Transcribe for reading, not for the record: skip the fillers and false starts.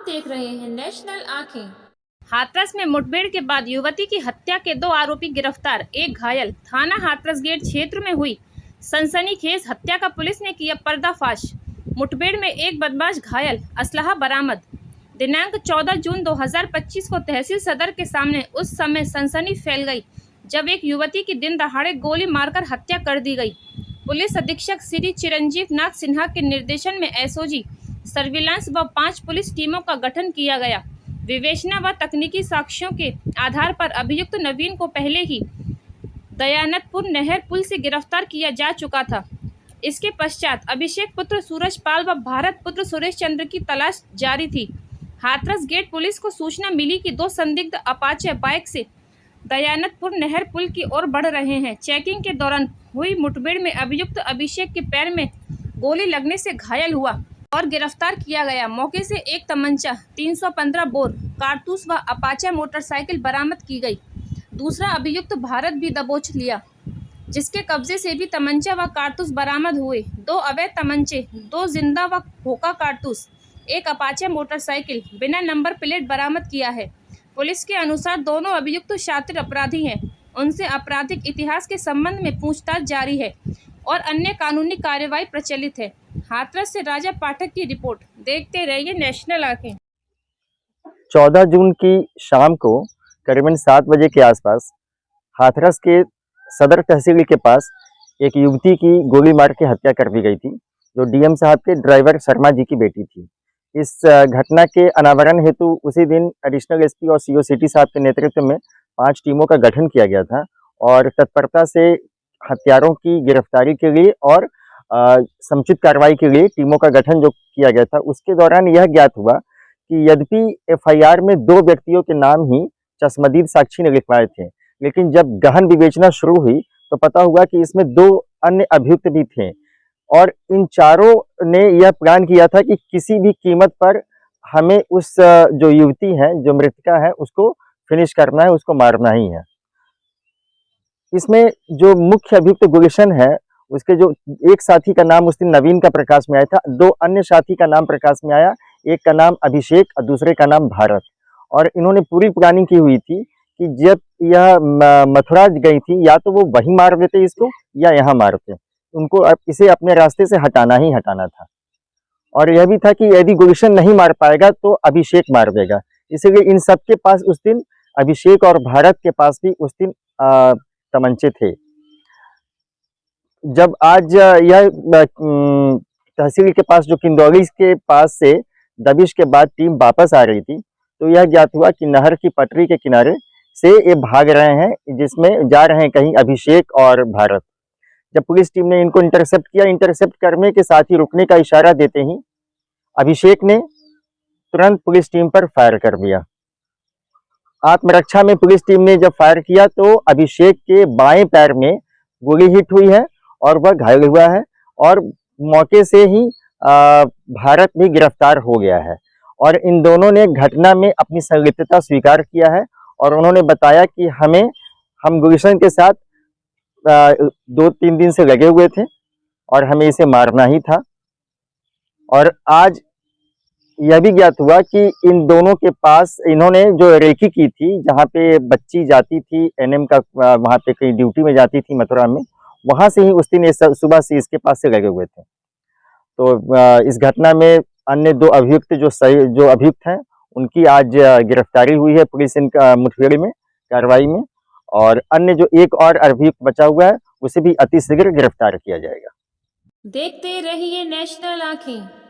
आप देख रहे हैं नेशनल आंखें। हाथरस में मुठभेड़ के बाद युवती की हत्या के 2 आरोपी गिरफ्तार, 1 घायल। थाना हाथरस गेट क्षेत्र में हुई सनसनीखेज हत्या का पुलिस ने किया पर्दाफाश। मुठभेड़ में 1 बदमाश घायल, असलहा बरामद। दिनांक 14 जून 2025 को तहसील सदर के सामने उस समय सनसनी फैल गई जब एक युवती की दिन दहाड़े गोली मारकर हत्या कर दी गई। पुलिस अधीक्षक श्री चिरंजीव नाथ सिन्हा के निर्देशन में एसओजी सर्विलांस व 5 पुलिस टीमों का गठन किया गया। विवेचना व तकनीकी साक्ष्यों के आधार पर अभियुक्त नवीन को पहले ही दयानतपुर नहर पुल से गिरफ्तार किया जा चुका था। इसके पश्चात अभिषेक पुत्र सूरज पाल व भारत पुत्र सुरेश चंद्र की तलाश जारी थी। हाथरस गेट पुलिस को सूचना मिली कि 2 संदिग्ध अपाचे बाइक से दयानतपुर नहर पुल की ओर बढ़ रहे हैं। चेकिंग के दौरान हुई मुठभेड़ में अभियुक्त अभिषेक के पैर में गोली लगने से घायल हुआ और गिरफ्तार किया गया। मौके से 1 तमंचा, 315 बोर कारतूस व अपाचे मोटरसाइकिल बरामद की गई। दूसरा अभियुक्त भारत भी दबोच लिया, जिसके कब्जे से भी तमंचा व कारतूस बरामद हुए। 2 अवैध तमंचे, 2 जिंदा व खोखा कारतूस, 1 अपाचे मोटरसाइकिल बिना नंबर प्लेट बरामद किया है। पुलिस के अनुसार दोनों अभियुक्त शातिर अपराधी हैं। उनसे आपराधिक इतिहास के संबंध में पूछताछ जारी है और अन्य कानूनी कार्यवाही प्रचलित है। हाथरस से राजा पाठक की रिपोर्ट। देखते रहिए नेशनल आंखें। 14 जून की शाम को करीबन 7 बजे के आसपास हाथरस के सदर तहसील के पास एक युवती की गोली मार के हत्या कर दी गई थी, जो डीएम साहब के ड्राइवर शर्मा जी की बेटी थी। इस घटना के अनावरण हेतु उसी दिन एडिशनल एसपी और सीओ सिटी साहब के नेतृत्व में 5 टीमों का गठन किया गया था और तत्परता से हत्यारों की गिरफ्तारी के लिए और समुचित कार्रवाई के लिए टीमों का गठन जो किया गया था। उसके दौरान यह ज्ञात हुआ कि यद्यपि एफआईआर में 2 व्यक्तियों के नाम ही चश्मदीद साक्षी ने लिखवाए थे, लेकिन जब गहन विवेचना शुरू हुई तो पता हुआ कि इसमें 2 अन्य अभियुक्त भी थे और इन चारों ने यह प्लान किया था कि किसी भी कीमत पर हमें उस जो युवती है, जो मृतका है, उसको फिनिश करना है, उसको मारना ही है। इसमें जो मुख्य अभियुक्त गुलशन है, उसके जो एक साथी का नाम उस दिन नवीन का प्रकाश में आया था, 2 अन्य साथी का नाम प्रकाश में आया, एक का नाम अभिषेक और दूसरे का नाम भारत। और इन्होंने पूरी प्लानिंग की हुई थी कि जब यह मथुरा गई थी, या तो वो वहीं मार देते इसको या यहाँ मारते, उनको इसे अपने रास्ते से हटाना ही हटाना था। और यह भी था कि यदि गुलशन नहीं मार पाएगा तो अभिषेक मार देगा। इसलिए इन सबके पास उस दिन, अभिषेक और भारत के पास भी उस दिन तमंचे थे। जब आज यह तहसील के पास जो किंदौली के पास से दबिश के बाद टीम वापस आ रही थी, तो यह ज्ञात हुआ कि नहर की पटरी के किनारे से ये भाग रहे हैं, जिसमें जा रहे हैं कहीं अभिषेक और भारत। जब पुलिस टीम ने इनको इंटरसेप्ट किया, इंटरसेप्ट करने के साथ ही रुकने का इशारा देते ही अभिषेक ने तुरंत पुलिस टीम पर फायर कर दिया। आत्मरक्षा में पुलिस टीम ने जब फायर किया तो अभिषेक के बाएं पैर में गोली हिट हुई है और वह घायल हुआ है और मौके से ही भारत भी गिरफ्तार हो गया है। और इन दोनों ने घटना में अपनी संलिप्तता स्वीकार किया है और उन्होंने बताया कि हम गुलशन के साथ 2-3 दिन से लगे हुए थे और हमें इसे मारना ही था। और आज यह भी ज्ञात हुआ कि इन दोनों के पास इन्होंने जो रेकी की थी, जहाँ पे बच्ची जाती थी एनएम का, वहाँ पे कहीं ड्यूटी में जाती थी मथुरा में, वहां से ही उस दिन सुबह से इसके पास से लगे हुए थे। तो इस घटना में अन्य 2 अभियुक्त जो अभियुक्त हैं, उनकी आज गिरफ्तारी हुई है पुलिस इनका मुठभेड़ में कार्रवाई में, और अन्य जो 1 और अभियुक्त बचा हुआ है उसे भी अतिशीघ्र गिरफ्तार किया जाएगा। देखते रहिए नेशनल आंखें।